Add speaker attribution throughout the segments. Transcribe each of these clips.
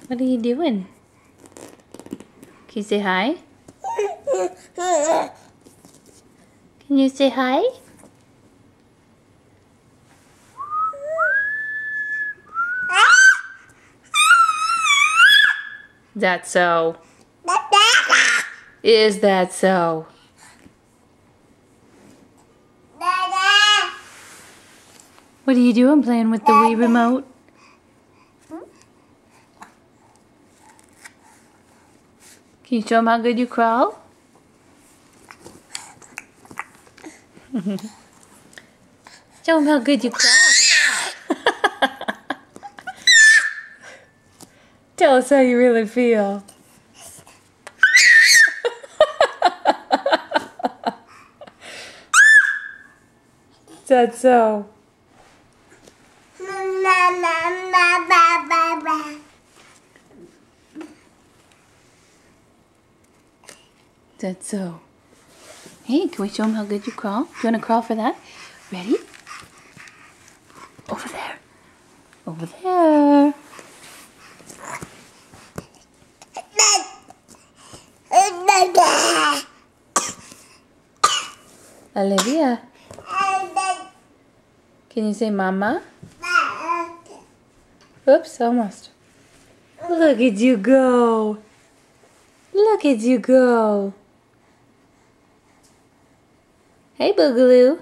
Speaker 1: What are you doing? Can you say hi? Can you say hi? That's so? Is that so? What are you doing playing with the Wii remote? Can you show them how good you crawl? Show them how good you crawl. Tell us how you really feel. Is that so? That's so. Hey, can we show them how good you crawl? You want to crawl for that? Ready? Over there. Over there. Olivia. Can you say mama? Oops, almost. Look at you go. Look at you go. Hey, Boogaloo.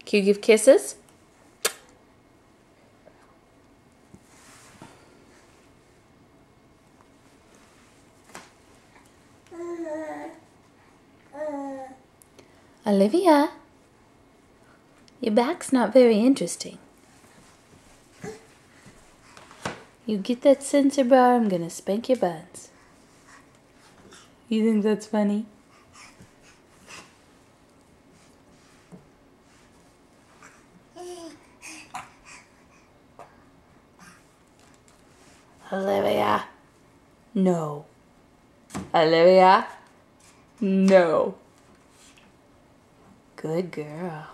Speaker 1: Can you give kisses? Olivia, your back's not very interesting. You get that sensor bar, I'm gonna spank your buns. You think that's funny? Olivia, no. Olivia, no. Good girl.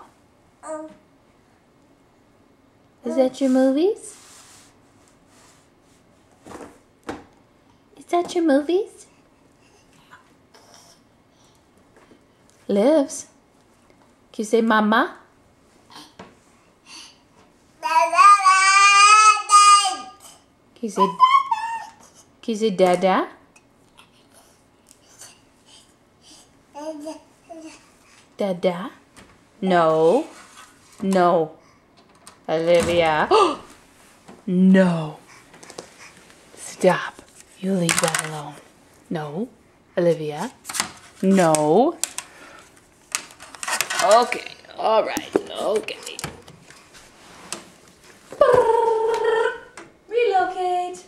Speaker 1: Is that your movies? Is that your movies? Lives. Can you say mama? Can you say dada? Dada? No. No. Olivia. No. Stop. You leave that alone. No. Olivia. No. Okay. All right. Okay. Relocate.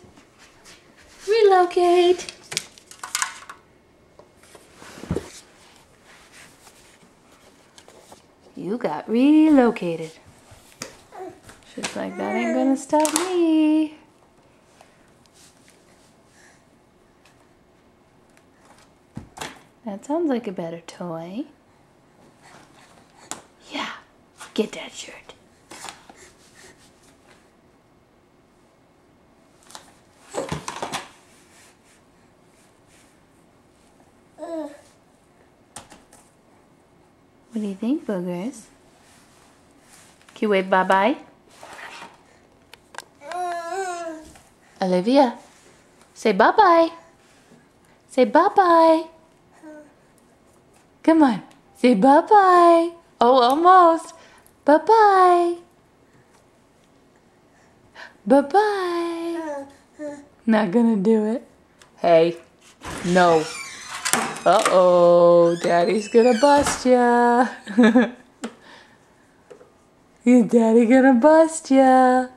Speaker 1: Relocate. You got relocated. She's like, that ain't gonna stop me. That sounds like a better toy. Yeah, get that shirt. What do you think, boogers? Can you wave bye-bye? Olivia, say bye-bye. Say bye-bye. Come on, say bye-bye. Oh, almost. Bye-bye. Bye-bye. Not gonna do it. Hey, no. Uh-oh, Daddy's gonna bust ya. Your Daddy gonna bust ya.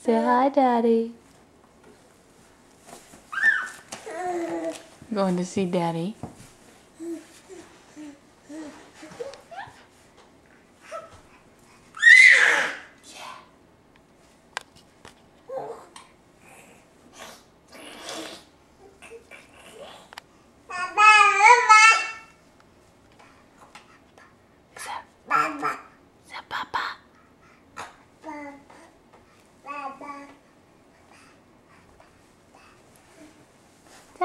Speaker 1: Say hi, Daddy. Going to see Daddy.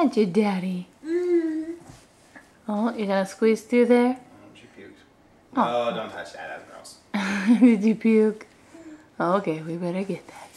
Speaker 1: That's your daddy. Oh, you're gonna squeeze through there?
Speaker 2: She puked. Oh, don't touch that. That's gross.
Speaker 1: Did you puke? Okay, we better get that.